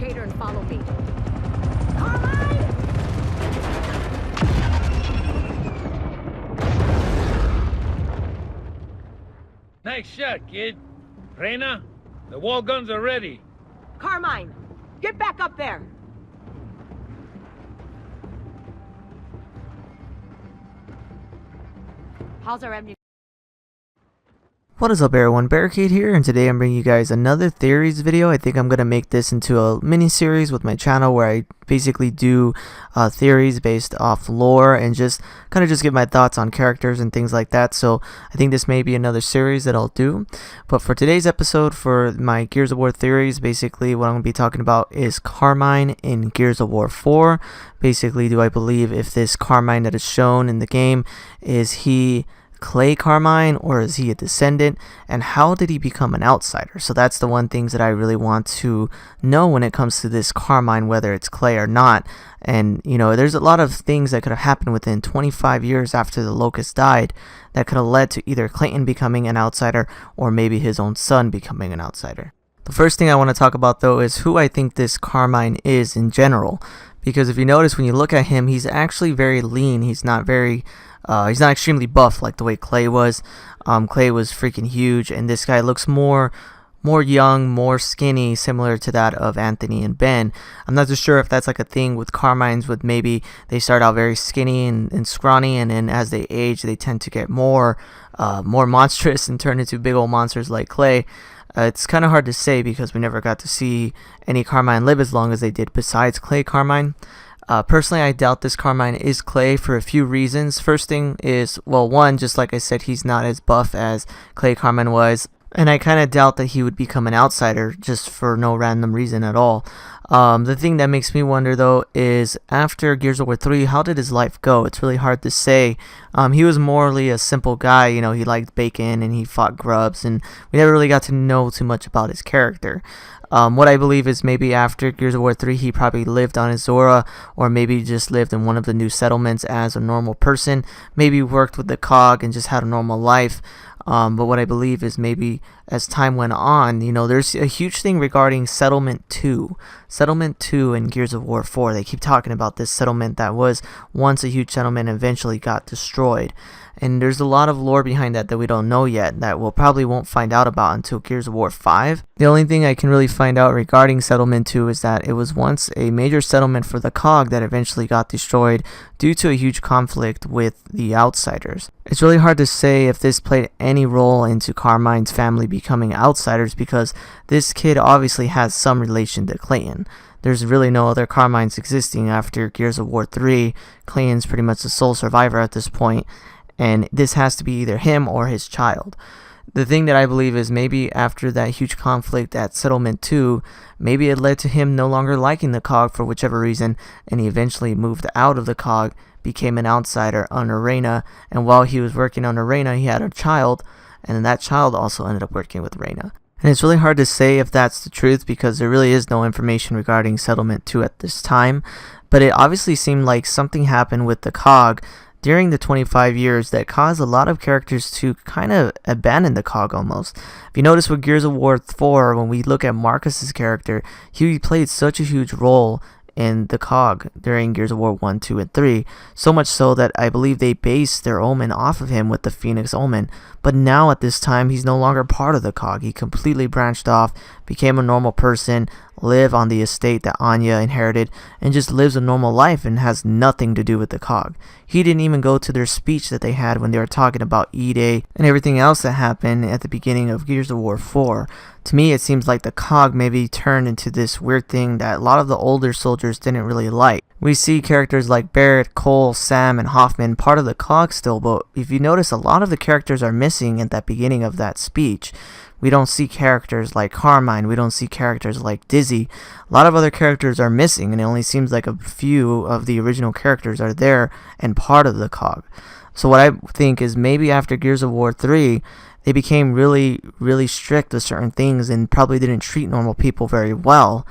barricade her and follow me. Carmine! Nice shot, kid. Reyna, the wall guns are ready. Carmine, get back up there! How's our ammunition? What is up everyone, Barricade here, and today I'm bringing you guys another theories video. I think I'm going to make this into a mini series with my channel where I basically do theories based off lore and just give my thoughts on characters and things like that. So I think this may be another series that I'll do. But for today's episode, for my Gears of War theories, basically what I'm going to be talking about is Carmine in Gears of War 4. Basically, do I believe if this Carmine that is shown in the game, is he Clay Carmine or is he a descendant, and how did he become an outsider? So that's the one things that I really want to know when it comes to this Carmine, whether it's Clay or not. And you know, there's a lot of things that could have happened within 25 years after the Locust died that could have led to either Clayton becoming an outsider or maybe his own son becoming an outsider. The first thing I want to talk about though is who I think this Carmine is in general, because if you notice when you look at him, he's actually very lean. He's not extremely buff like the way Clay was. Clay was freaking huge, and this guy looks more young, more skinny, similar to that of Anthony and Ben. I'm not too sure if that's like a thing with Carmines, with maybe they start out very skinny and scrawny, and then as they age they tend to get more monstrous and turn into big old monsters like Clay. It's kind of hard to say because we never got to see any Carmine live as long as they did besides Clay Carmine. Personally, I doubt this Carmine is Clay for a few reasons. First thing is, well, one, just like I said, he's not as buff as Clay Carmine was. And I kind of doubt that he would become an outsider just for no random reason at all. The thing that makes me wonder though is after Gears of War 3, how did his life go? It's really hard to say. He was morally a simple guy, you know, he liked bacon and he fought grubs, and we never really got to know too much about his character. What I believe is maybe after Gears of War 3 he probably lived on Azora, or maybe just lived in one of the new settlements as a normal person, maybe worked with the COG and just had a normal life. But what I believe is maybe as time went on, you know, there's a huge thing regarding Settlement 2. Settlement 2 in Gears of War 4. They keep talking about this settlement that was once a huge settlement and eventually got destroyed. And there's a lot of lore behind that we don't know yet, that we'll probably won't find out about until Gears of War 5. The only thing I can really find out regarding Settlement 2 is that it was once a major settlement for the COG that eventually got destroyed due to a huge conflict with the Outsiders. It's really hard to say if this played any role into Carmine's family becoming outsiders, because this kid obviously has some relation to Clayton. There's really no other Carmines existing after Gears of War 3. Clayton's pretty much the sole survivor at this point, and this has to be either him or his child. The thing that I believe is maybe after that huge conflict at Settlement 2, maybe it led to him no longer liking the COG for whichever reason, and he eventually moved out of the COG, became an outsider under Reyna, and while he was working under Reyna he had a child, and then that child also ended up working with Reyna. And it's really hard to say if that's the truth because there really is no information regarding Settlement 2 at this time, but it obviously seemed like something happened with the COG during the 25 years that caused a lot of characters to kind of abandon the COG almost. If you notice with Gears of War 4, when we look at Marcus's character, he played such a huge role in the COG during Gears of War 1, 2, and 3, so much so that I believe they based their Omen off of him with the Phoenix Omen. But now at this time he's no longer part of the COG. He completely branched off, became a normal person, live on the estate that Anya inherited, and just lives a normal life and has nothing to do with the COG. He didn't even go to their speech that they had when they were talking about E-Day and everything else that happened at the beginning of Gears of War 4. To me, it seems like the COG maybe turned into this weird thing that a lot of the older soldiers didn't really like. We see characters like Barrett, Cole, Sam, and Hoffman part of the COG still, but if you notice, a lot of the characters are missing at that beginning of that speech. We don't see characters like Carmine, we don't see characters like Dizzy. A lot of other characters are missing, and it only seems like a few of the original characters are there and part of the COG. So what I think is maybe after Gears of War 3, they became really strict with certain things and probably didn't treat normal people very well.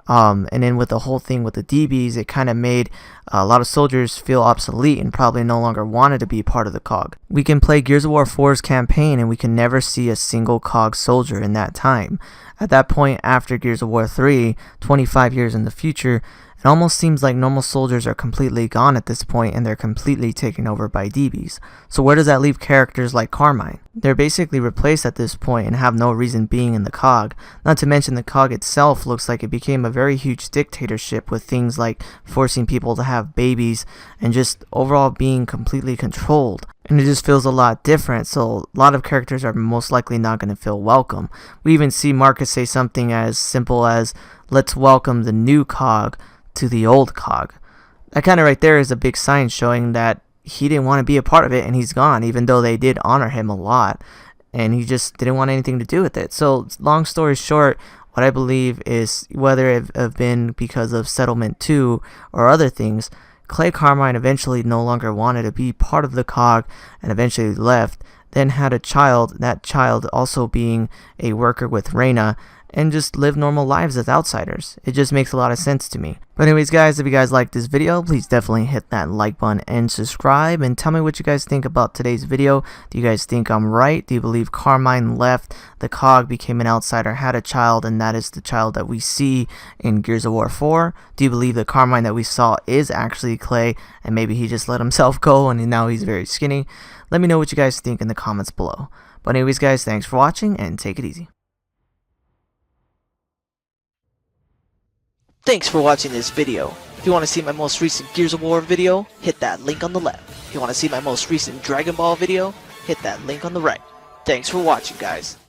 And then with the whole thing with the DBs, it kind of made a lot of soldiers feel obsolete and probably no longer wanted to be part of the COG. We can play Gears of War 4's campaign and we can never see a single COG soldier in that time. At that point, after Gears of War 3, 25 years in the future, it almost seems like normal soldiers are completely gone at this point and they're completely taken over by DBs. So where does that leave characters like Carmine? They're basically replaced at this point and have no reason being in the COG. Not to mention the COG itself looks like it became a very huge dictatorship with things like forcing people to have babies and just overall being completely controlled. And it just feels a lot different, so a lot of characters are most likely not going to feel welcome. We even see Marcus say something as simple as, "Let's welcome the new COG to the old COG." That kind of right there is a big sign showing that he didn't want to be a part of it and he's gone, even though they did honor him a lot, and he just didn't want anything to do with it. So long story short, what I believe is, whether it have been because of Settlement 2 or other things, Clay Carmine eventually no longer wanted to be part of the COG and eventually left, then had a child, that child also being a worker with Reyna, and just live normal lives as outsiders. It just makes a lot of sense to me. But anyways guys, if you guys like this video, please definitely hit that like button and subscribe, and tell me what you guys think about today's video. Do you guys think I'm right? Do you believe Carmine left the COG, became an outsider, had a child, and that is the child that we see in Gears of War 4? Do you believe the Carmine that we saw is actually Clay and maybe he just let himself go and now he's very skinny? Let me know what you guys think in the comments below. But anyways guys, thanks for watching and take it easy. Thanks for watching this video. If you want to see my most recent Gears of War video, hit that link on the left. If you want to see my most recent Dragon Ball video, hit that link on the right. Thanks for watching guys.